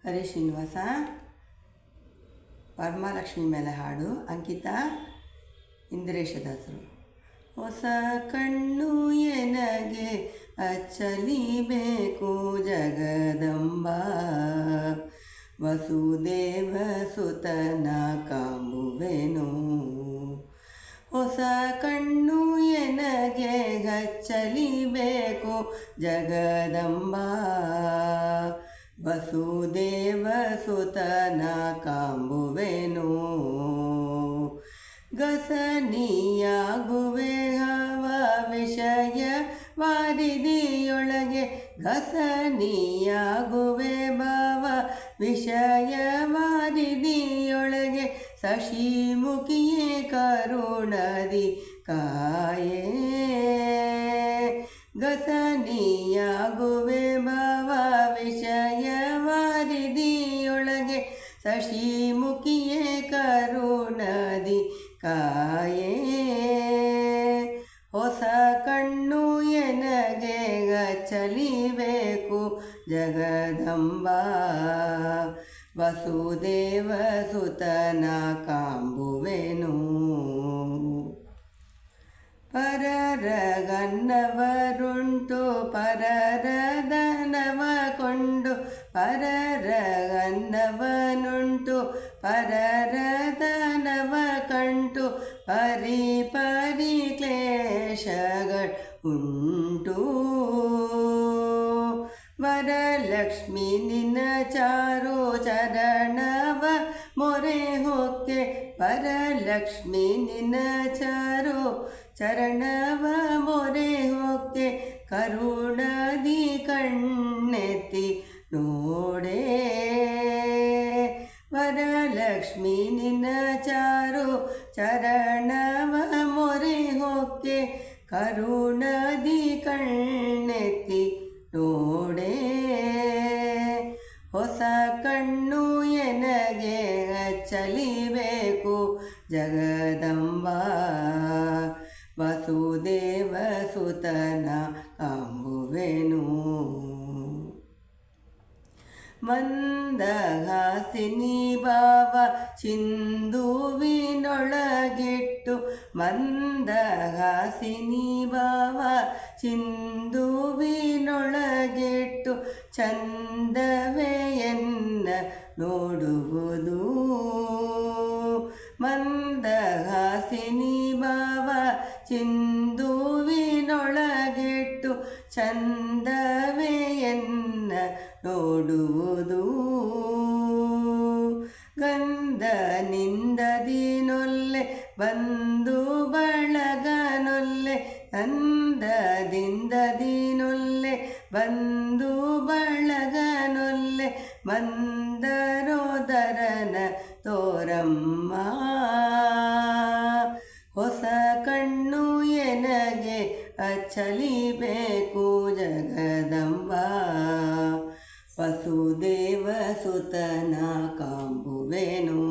ಹರೇ ಶ್ರೀನಿವಾಸ. ವರಮಹಾಲಕ್ಷ್ಮಿ ಮೇಲೆ ಹಾಡು. ಅಂಕಿತಾ ಇಂದ್ರೇಶದಾಸರು. ಹೊಸ ಕಣ್ಣು ಎನಗೆ ಅಚ್ಚಲಿಬೇಕು ಜಗದಂಬ, ವಸುದೇವ ಸುತನ ಕಾಂಬುವೆನು. ಹೊಸ ಕಣ್ಣು ಎನಗೆ ಹಚ್ಚಲಿಬೇಕು ಜಗದಂಬ, ವಸುದೇವ ಸುತನ ಕಾಂಬುವೆನು. ಗಸನಿಯಾಗುವೆ ಹವ ವಿಷಯ ವಾರಿದಿಯೊಳಗೆ, ಗಸನಿಯಾಗುವೆ ಭಾವ ವಿಷಯ ವಾರಿದಿಯೊಳಗೆ, ಶಶಿಮುಖಿಯೇ ಕರುಣದಿ ಕಾಯೇ. ಗಸನಿಯಾಗುವೆ ಭಾವ ವಿಷಯ ವಾರಿದಿಯೊಳಗೆ, ಶಶಿಮುಖಿಯೇ ಕರುಣದಿ ಕಾಯೇ. ಹೊಸ ಕಣ್ಣು ಎನಗೆ ಹಚ್ಚಲಿಬೇಕು ಜಗದಂಬ, ವಸುದೇವ ಸುತನ ಕಾಂಬುವೆನು. ಪರರಗನ್ನವರುಂಟು ಪರರದನವ ಕೊಂಡು, ಪರರಗನ್ನವನುಂಟು ಪರರದನವ ಕಂಟು, ಪರಿ ಪರಿ ಕ್ಲೇಶಗಳು ಉಂಟು. ವರಲಕ್ಷ್ಮಿ ನಿನ್ನ ಚಾರು ಚರಣವ ಮೊರೆ ಹೊಕ್ಕೆ, ವರಲಕ್ಷ್ಮಿ ನಿನ್ನ ಚಾರು ಚರಣವ ಮೊರೆ ಹೊಕ್ಕೆ, ಕರುಣದಿ ಕಣ್ಣೆತ್ತಿ ನೋಡೆ. ವರಲಕ್ಷ್ಮಿ ನಿನ್ನ ಚಾರು ಚರಣವ ಮೊರೆ ಹೊಕ್ಕೆ, ಕರುಣದಿ ಕಣ್ಣೆತ್ತಿ ನೋಡೆ. ಹೊಸ ಕಣ್ಣು ಎನಗೆ ಹಚ್ಚಲಿಬೇಕು ಜಗದಂಬ, ವಸುದೇವ ಸುತನ ಕಾಂಬುವೆನು. ಮಂದಹಾಸಿನಿ ಭಾವ ಸಿಂಧುವಿನೊಳಗಿಟ್ಟು, ಮಂದಹಾಸಿನಿ ಭಾವ ಸಿಂಧುವಿನೊಳಗಿಟ್ಟು, ಚಂದವೇ ಎನ್ನ ನೋಡುವುದು. ಮಂದಹಾಸಿನಿ ಭಾವ ಸಿಂಧುವಿನೊಳಗಿಟ್ಟು, ಚಂದವೇ ಎನ್ನ ನೋಡುವುದು. ಗಂಧನಿಂದದಿನೊಲ್ಲೆ ಬಂಧು ಬಳಗನೊಲ್ಲೆ, ಗಂಧದಿಂದದಿನೊಲ್ಲೆ ಬಂಧು ಬಳಗನೊಲ್ಲೆ, ಮಂದರೋದರನ ತೋರಮ್ಮ. ಹೊಸ ಕಣ್ಣು ಎನಗೆ ಹಚ್ಚಲಿಬೇಕು ಜಗದಂಬ, ವಸುದೇವ ಸುತನ ಕಾಂಬುವೆನು.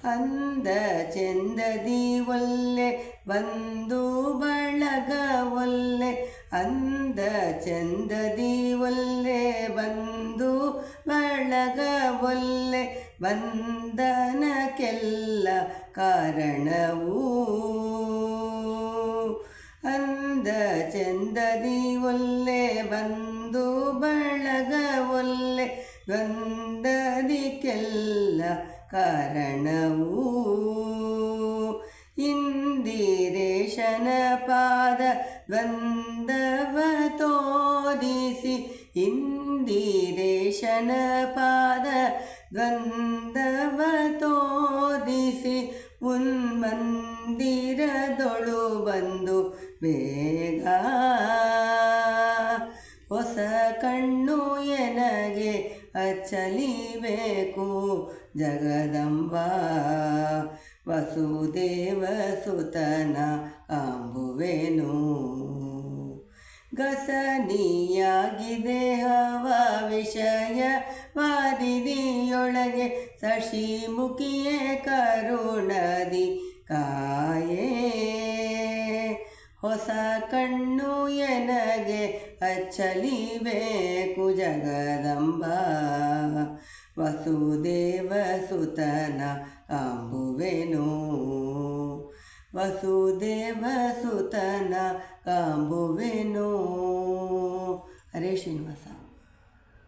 ಅಂದ ಚೆಂದದಿ ಒಲ್ಲೆ ಬಂಧು ಬಳಗ ಒಲ್ಲೆ, ಅಂದ ಚೆಂದದಿ ಒಲ್ಲೆ ಬಂಧು ಬಳಗ ಒಲ್ಲೆ, ಬಂಧನಕ್ಕೆಲ್ಲ ಕಾರಣವೂ. ಅಂದ ಚೆಂದದಿ ಒಲ್ಲೆ ಬಂಧು ಬಳಗ ಒಲ್ಲೆ, ಬಂಧದಿಕ್ಕೆಲ್ಲ ಕಾರಣವೂ. ಇಂದಿರೇಶನ ಪಾದ ದ್ವಂದ್ವ ತೋರಿಸಿ, ಇಂದಿರೇಶನ ಪಾದ ದ್ವಂದ್ವ ತೋರಿಸಿ, ಉನ್ಮಂದಿರದೊಳು ಬಂದು ಬೇಗ. ಹೊಸ ಕಣ್ಣು ಎನಗೆ ಹಚ್ಚಲಿಬೇಕು ಜಗದಂಬ, ವಸುದೇವ ಸುತನ ಕಾಂಬುವೆನು. ಗಸನಿಯಾಗಿದೆ ಹವ ವಿಷಯ ವಾರಿದಿಯೊಳಗೆ, ಶಶಿಮುಖಿಯೇ ಕರುಣದಿ ಕಾಯೇ. ಹೊಸ ಕಣ್ಣು ಎನಗೆ ಹಚ್ಚಲಿಬೇಕು ಜಗದಂಬ ವಸುದೇವ ಸುತನ ಕಾಂಬುವೆನು ವಸುದೇವ ಸುತನ ಕಾಂಬುವೆನು. ಹರೇ ಶ್ರೀನಿವಾಸ.